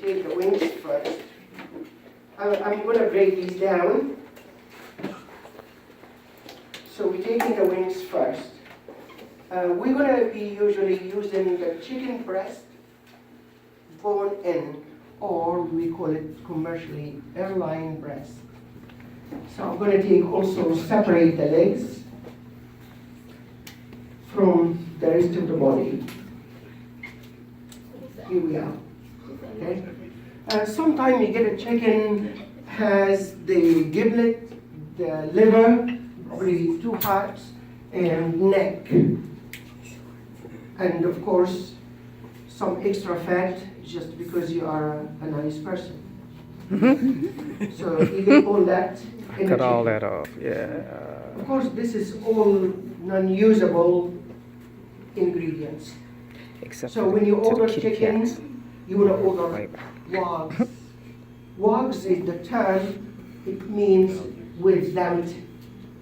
take the wings first. I'm going to break these down. So we're taking the wings first. We're going to be usually using the chicken breast, bone in, or we call it commercially airline breast. So I'm going to take also separate the legs from the rest of the body. Here we are. Okay. Sometimes you get a chicken has the giblet, the liver, the two hearts, and neck, and of course some extra fat just because you are a nice person. So you get all that. Cut all that off. Yeah. Of course, this is all non-usable ingredients. Except So when you order kitty chicken, cats. you want to order Right. wogs. Wogs is the term, it means without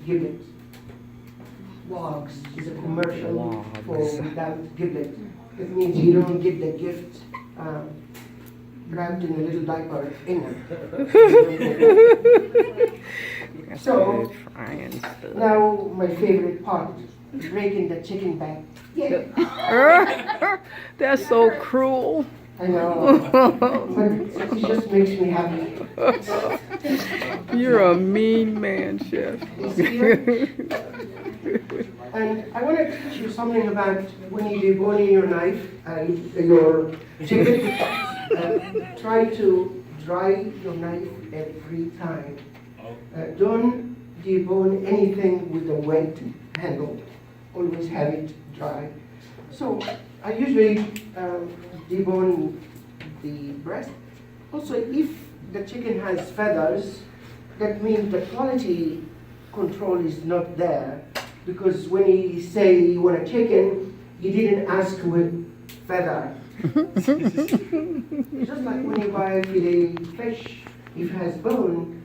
giblet. Wogs is a commercial Wogs. for without giblet. It means you don't get the gift wrapped in a little diaper in it. That's So, good frying stuff. now my favorite part, breaking the chicken back. Yeah. That's so cruel. I know, but it just makes me happy. You're a mean man, chef. And I want to teach you something about when you debone your knife, your chicken. Try to dry your knife every time. Don't debone anything with a wet handle. Always have it dry. So I usually debone the breast. Also, if the chicken has feathers, that means the quality control is not there. Because when you say you want a chicken, you didn't ask with feather. Just like when you buy filet fish, if it has bone,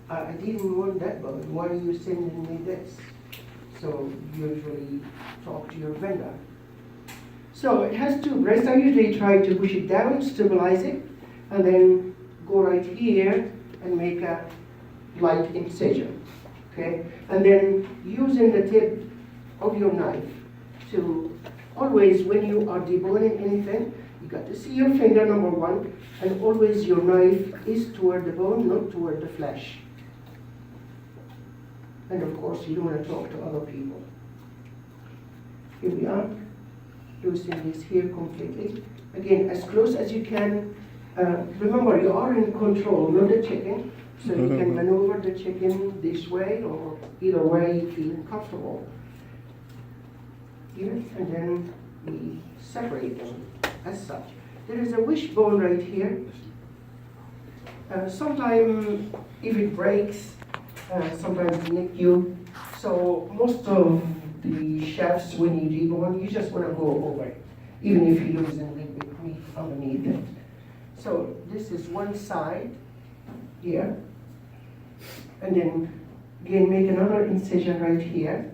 I didn't want that bone. Why are you sending me this? So usually talk to your vendor. So it has two breasts. I usually try to push it down, stabilize it, and then go right here and make a light incision. Okay? And then using the tip of your knife to always, when you are deboning anything, you got to see your finger, number one, and always your knife is toward the bone, not toward the flesh. And of course, you don't want to talk to other people. Here we are, loosening this here completely. Again, as close as you can. Remember, you are in control, not the chicken. So you can maneuver the chicken this way or either way, feeling comfortable. Here, and then we separate them as such. There is a wishbone right here. Sometimes, if it breaks, sometimes it nick you. So most of the chefs, when you debone, you just want to go over it, even if you lose a little bit of meat underneath it. So this is one side here. And then again make another incision right here.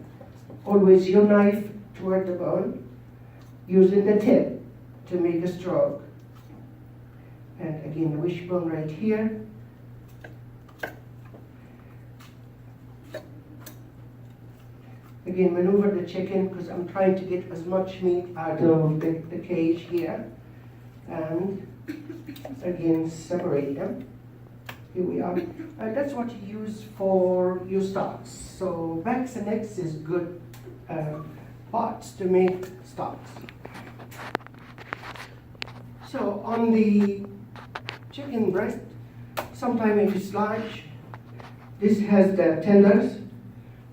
Always your knife toward the bone, using the tip to make a stroke. And again the wishbone right here. Again maneuver the chicken because I'm trying to get as much meat out of the cage here. And again separate them. Here we are. That's what you use for your stocks. So backs and necks is good parts to make stocks. So on the chicken breast, sometimes if it's large, this has the tenders.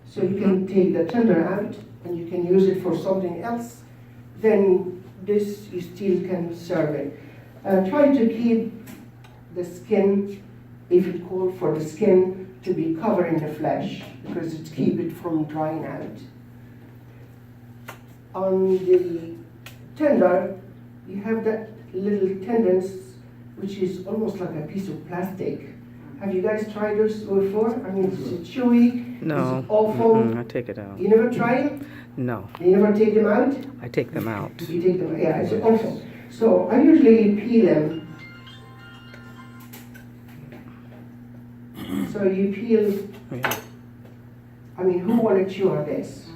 So you can take the tender out and you can use it for something else. Then this you still can serve it. Try to keep the skin, if it calls for the skin, to be covering the flesh because it keeps it from drying out. On the tender, you have that little tendons, which is almost like a piece of plastic. Have you guys tried those before? I mean, is it chewy? No. Is it awful? I take it out. You never try them? No. You never take them out? I take them out. You take them out. Yeah, it's awful. So I usually peel them So you peel, Yeah. I mean, who wanted to chew on this?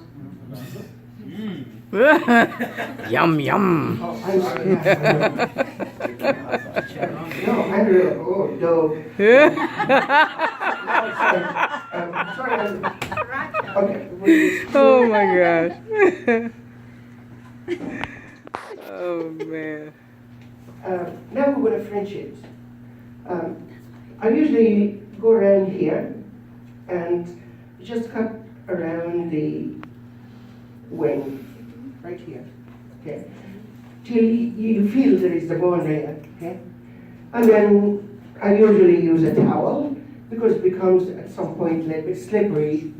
Yum, yum. Oh, I'm sorry. No, Andrew, oh, no. Sorry, okay. Oh my gosh. Oh man. Now we're going to French it. I usually go around here and just cut around the wing, right here, okay, till you feel there is the bone there, okay? And then I usually use a towel because it becomes at some point a little bit slippery,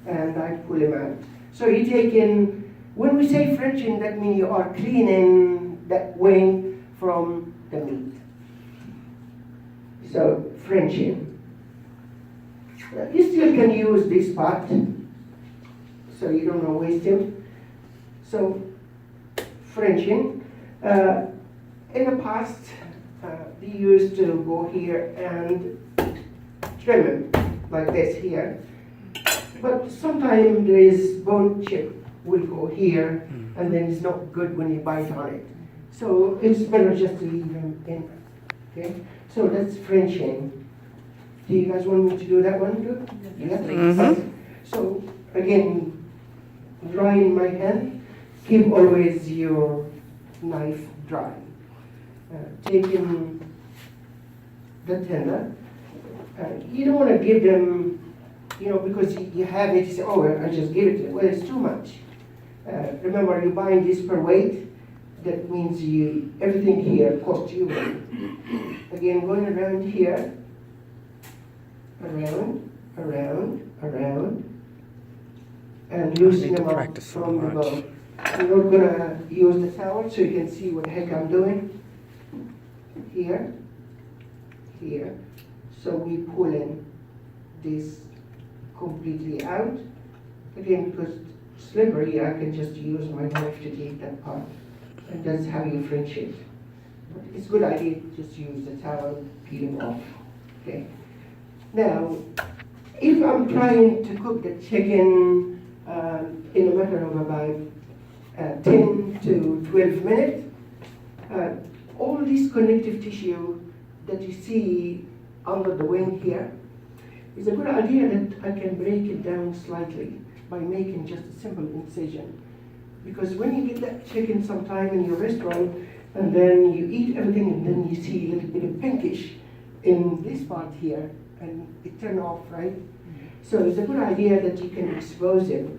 and I pull them out. So you take in, when we say Frenching, that means you are cleaning that wing from the meat. So Frenching. You still can use this part, so you don't want to waste them. So Frenching. In the past, we used to go here and trim them like this here. But sometimes there is bone chip will go here, and then it's not good when you bite on it. So it's better just to leave them in. Okay. So that's Frenching. Do you guys want me to do that one too? Yeah. Mhm. So again, dry in my hand. Keep always your knife dry. Taking the tender. You don't want to give them, because you have it, you say, oh, I just give it. Well, it's too much. Remember, you're buying this per weight. That means everything here costs you. Again, going around here. Around, and loosen them up practice so from the much. bone. I'm not gonna use the towel so you can see what the heck I'm doing. Here. So we pull in this completely out. Again, because it's slippery, I can just use my knife to take that part. And that's how you French it. But it's a good idea to just use the towel, peel it off. Okay. Now, if I'm trying to cook the chicken in a matter of about 10 to 12 minutes, all this connective tissue that you see under the wing here, it's a good idea that I can break it down slightly by making just a simple incision. Because when you get that chicken sometime in your restaurant, and then you eat everything, and then you see a little bit of pinkish in this part here, and it turn off, right? So it's a good idea that you can expose them.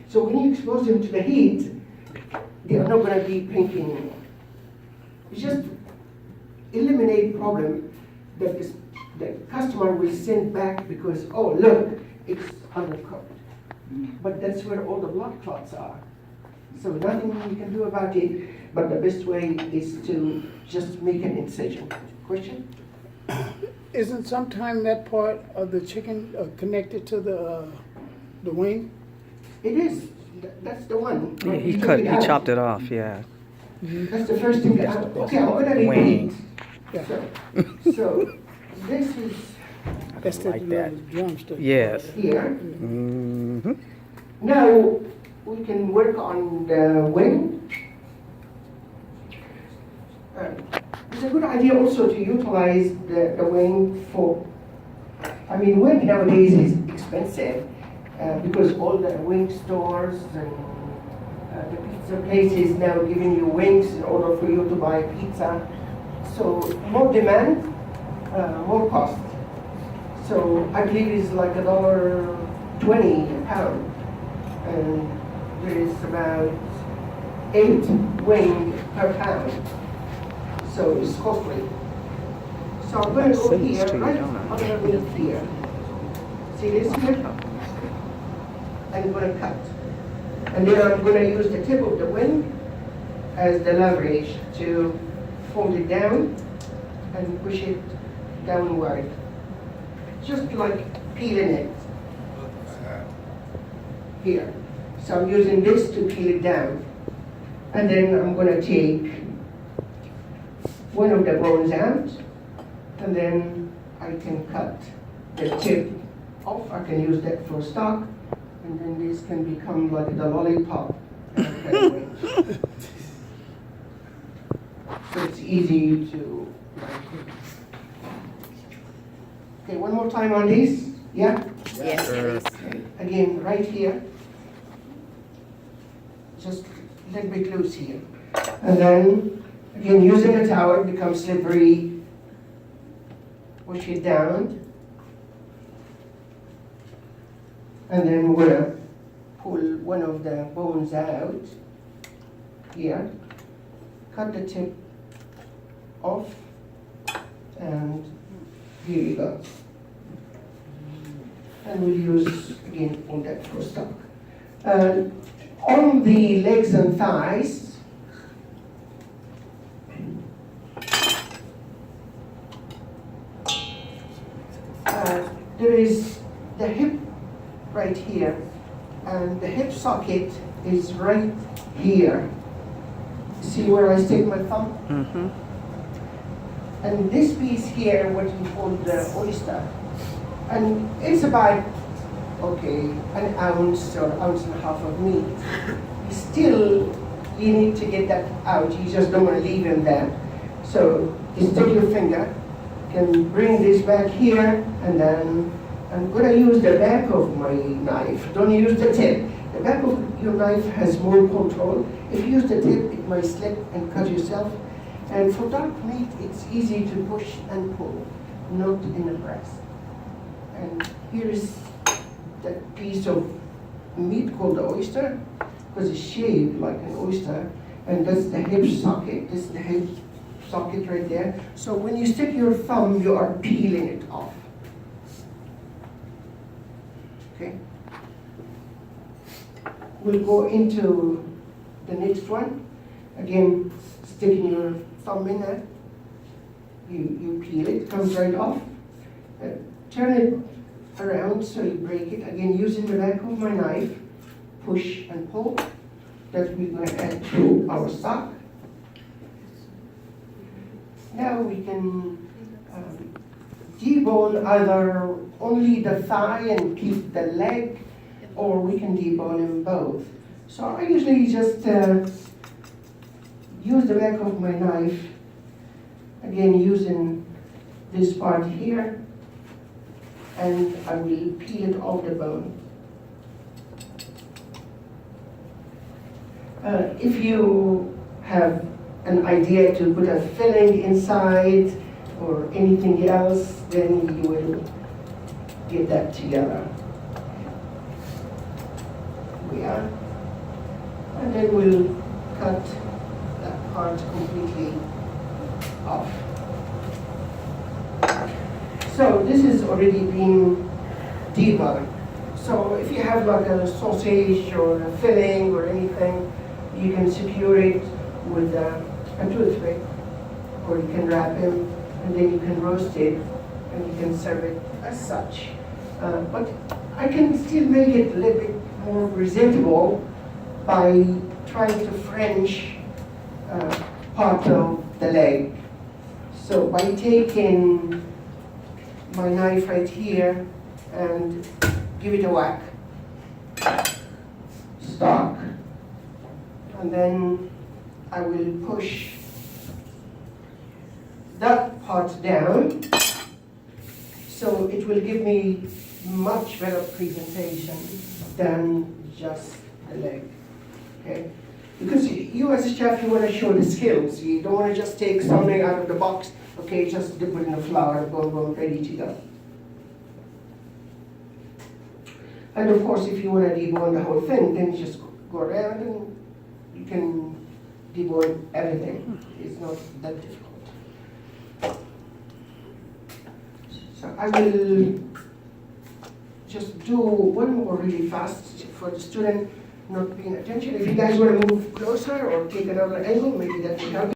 So when you expose them to the heat, they are not going to be pink anymore. It's just eliminate problem that the customer will send back because, oh, look, it's undercooked. But that's where all the blood clots are. So nothing you can do about it, but the best way is to just make an incision. Question? Isn't sometime that part of the chicken connected to the wing? It is. That's the one. Yeah, You he took it out. chopped it off, yeah. That's the first thing that I, okay, I'm gonna Wing. repeat. Yeah. So this is That's the like that. little drumstick. Yes. here. Mm-hmm. Now we can work on the wing. It's a good idea also to utilize the wing for, I mean, wing nowadays is expensive because all the wing stores and the pizza places now giving you wings in order for you to buy pizza. So more demand, more cost. So I believe it's like $1.20 a pound. And there is about 8 wings per pound. So it's costly. So I'm going to go Send this here, to you, right don't I? underneath here. See this here? I'm going to cut. And then I'm going to use the tip of the wing as the leverage to fold it down and push it downward. Just like peeling it. Here. So I'm using this to peel it down. And then I'm going to take one of the bones out, and then I can cut the tip off, I can use that for stock, and then this can become like the lollipop. Kind of way. So it's easy to. Okay, one more time on this. Yeah? Yes, Sure. please. Okay. Again, right here. Just a little bit loose here. And then, again, using a towel, it becomes slippery. Push it down. And then we're gonna pull one of the bones out here. Cut the tip off. And here you go. And we'll use, again, all that for stock. On the legs and thighs, there is the hip right here, and the hip socket is right here. See where I stick my thumb? Mm-hmm. And this piece here, what we call the oyster, and it's about, okay, an ounce or ounce and a half of meat. Still, you need to get that out. You just don't want to leave him there. So you stick your finger, can bring this back here, and then I'm going to use the back of my knife. Don't use the tip. The back of your knife has more control. If you use the tip, it might slip and cut yourself. And for dark meat, it's easy to push and pull, not in the breast. And here's that piece of meat called the oyster, because it's shaped like an oyster, and that's the hip socket. This is the hip socket right there. So when you stick your thumb, you are peeling it off. Okay? We'll go into the next one. Again, sticking your thumb in there. You peel it, comes right off. Turn it around so you break it. Again, using the back of my knife, push and pull. That we're going to add to our stock. Now we can debone either only the thigh and keep the leg, or we can debone them both. So I usually just use the back of my knife, again using this part here, and I will peel it off the bone. If you have an idea to put a filling inside or anything else, then you will get that together. We are. And then we'll cut that part completely off. So this is already been deboned. So if you have like a sausage or a filling or anything, you can secure it with a toothpick, or you can wrap him, and then you can roast it, and you can serve it as such. But I can still make it a little bit more presentable by trying to French part of the leg. So by taking my knife right here and give it a whack, stock, and then I will push that part down, so it will give me much better presentation than just the leg. Okay? Because you as a chef, you want to show the skills. You don't want to just take something out of the box, okay, just dip it in the flour, boom, boom, ready to go. And of course, if you want to debone the whole thing, then you just go around and you can debone everything. It's not that difficult. So I will just do one more really fast for the student not paying attention. If you guys want to move closer or take another angle, maybe that will help.